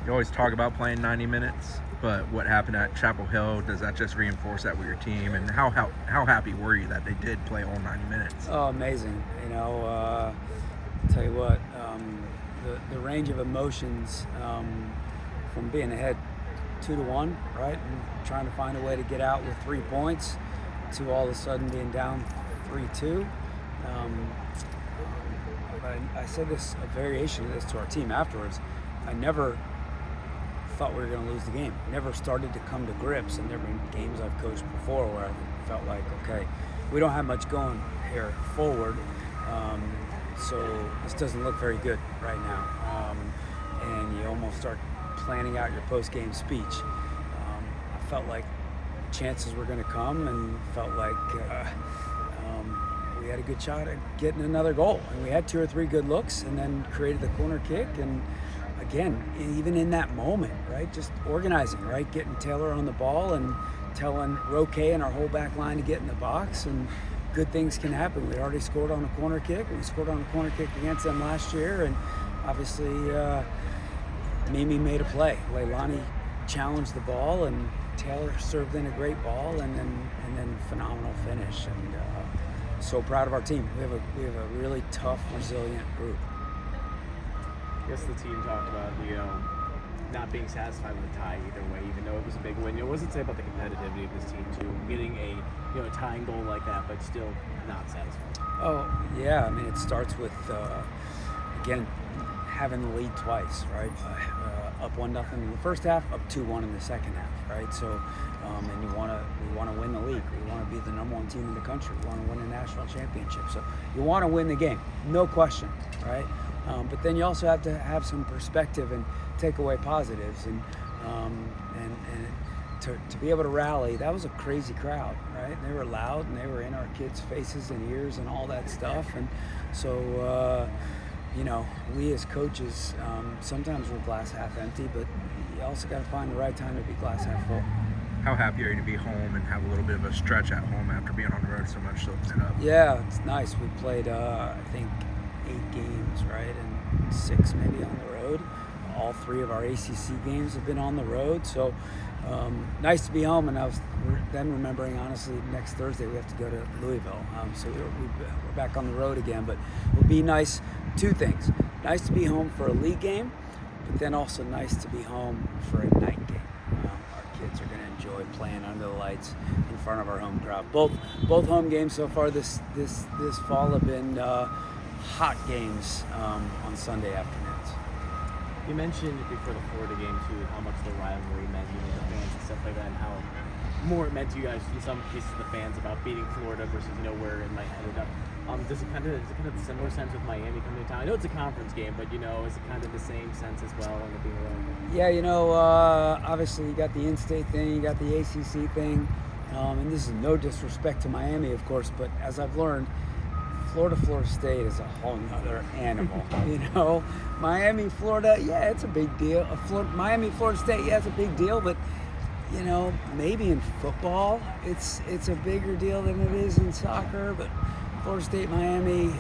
You always talk about playing 90 minutes, but what happened at Chapel Hill, does that just reinforce that with your team? And how happy were you that they did play all 90 minutes? Oh, amazing. I'll tell you what, the range of emotions from being ahead 2-1, right, and trying to find a way to get out with 3 points, to all of a sudden being down 3-2. I said this, a variation of this to our team afterwards. I never thought we were going to lose the game. Never started to come to grips, and there have been games I've coached before where I felt like, okay, we don't have much going here forward, so this doesn't look very good right now. And you almost start planning out your post-game speech. I felt like chances were going to come, and felt like we had a good shot at getting another goal. And we had 2 or 3 good looks, and then created the corner kick. And again, even in that moment, right, just organizing, right, getting Taylor on the ball and telling Roque and our whole back line to get in the box, and good things can happen. We already scored on a corner kick. We scored on a corner kick against them last year, and obviously Mimi made a play. Leilani challenged the ball, and Taylor served in a great ball, and then phenomenal finish. And so proud of our team. We have a really tough, resilient group. I guess the team talked about, not being satisfied with a tie either way, even though it was a big win. What does it say about the competitivity of this team too, getting a tying goal like that, but still not satisfied? Oh yeah, I mean, it starts with again having the lead twice, right? Up 1-0 in the first half, up 2-1 in the second half, right? So, and we want to win the league. We want to be the #1 team in the country. We want to win a national championship. So you want to win the game, no question, right? But then you also have to have some perspective and take away positives, and to be able to rally. That was a crazy crowd, right? They were loud, and they were in our kids' faces and ears and all that stuff. And so, we as coaches, sometimes we're glass half empty, but you also got to find the right time to be glass half full. How happy are you to be home and have a little bit of a stretch at home after being on the road so much? Yeah, it's nice. We played, I think, 8 games, right, and 6 maybe on the road. All 3 of our ACC games have been on the road, so nice to be home. And I was then remembering, honestly, next Thursday we have to go to Louisville, so we're back on the road again. But it would be nice, 2 things: nice to be home for a league game, but then also nice to be home for a night game. Our kids are going to enjoy playing under the lights in front of our home crowd. Both home games so far this fall have been hot games on Sunday afternoons. You mentioned before the Florida game too how much the rivalry meant, the fans and stuff like that, and how more it meant to you guys in some cases, the fans, about beating Florida versus where it might ended up. Does it kind of the similar sense with Miami coming to town? I know it's a conference game, but is it kind of the same sense as well on the being around? Yeah, obviously you got the in-state thing, you got the ACC thing, and this is no disrespect to Miami, of course, but as I've learned, Florida State is a whole nother animal. Miami, Florida, yeah, it's a big deal. Miami, Florida State, yeah, it's a big deal, but maybe in football it's a bigger deal than it is in soccer. But Florida State, Miami,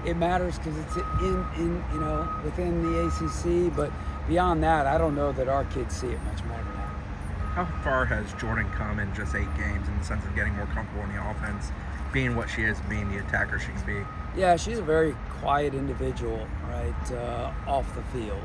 it matters because it's within the ACC. But beyond that, I don't know that our kids see it much more than that. How far has Jordynn come in just 8 games in the sense of getting more comfortable in the offense, being what she is, being the attacker she can be? Yeah, she's a very quiet individual, right, off the field.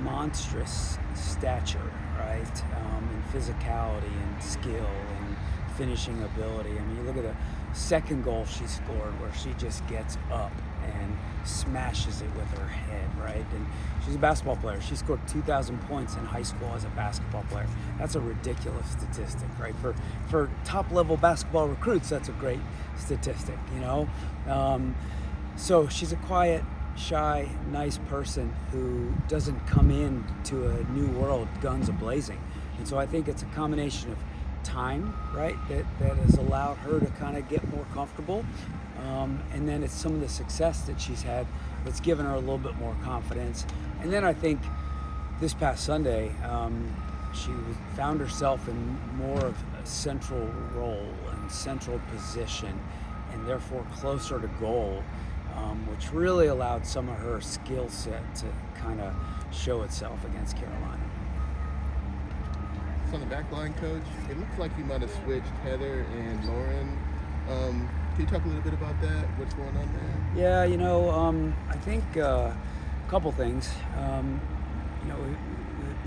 Monstrous stature, right, and physicality and skill and finishing ability. I mean, you look at the second goal she scored where she just gets up and smashes it with her head, right? And she's a basketball player. She scored 2,000 points in high school as a basketball player. That's a ridiculous statistic, right? For top-level basketball recruits, that's a great statistic, So she's a quiet, shy, nice person who doesn't come in to a new world guns a-blazing. And so I think it's a combination of time, right, that has allowed her to kind of get more comfortable. And then it's some of the success that she's had that's given her a little bit more confidence. And then I think this past Sunday, she found herself in more of a central role and central position, and therefore closer to goal, which really allowed some of her skill set to kind of show itself against Carolina. So on the back line, Coach, it looks like you might have switched Heather and Lauren. Can you talk a little bit about that? What's going on there? Yeah, you know, I think a couple things. You know,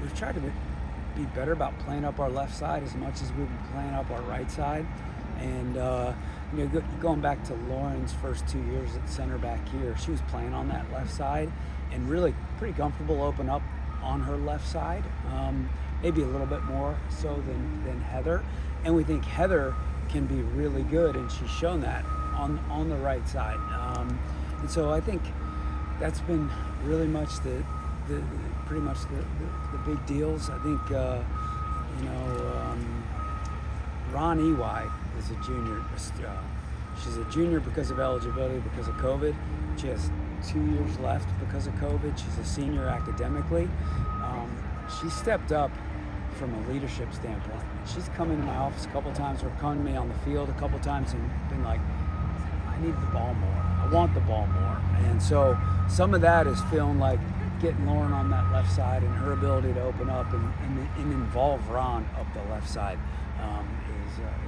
we've tried to be better about playing up our left side as much as we've been playing up our right side. And, you know, going back to Lauren's first 2 years at center back here, she was playing on that left side and really pretty comfortable open up on her left side, maybe a little bit more so than Heather. And we think Heather can be really good, and she's shown that on the right side. And so I think that's been really much pretty much the big deals. I think, you know, Ron Ely is a junior. She's a junior because of eligibility, because of COVID. She has 2 years left because of COVID. She's a senior academically. She stepped up from a leadership standpoint. She's come into my office a couple times, or come to me on the field a couple times and been like, I need the ball more. I want the ball more. And so some of that is feeling like getting Lauren on that left side and her ability to open up and involve Ron up the left side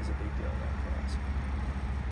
is a big deal there for us.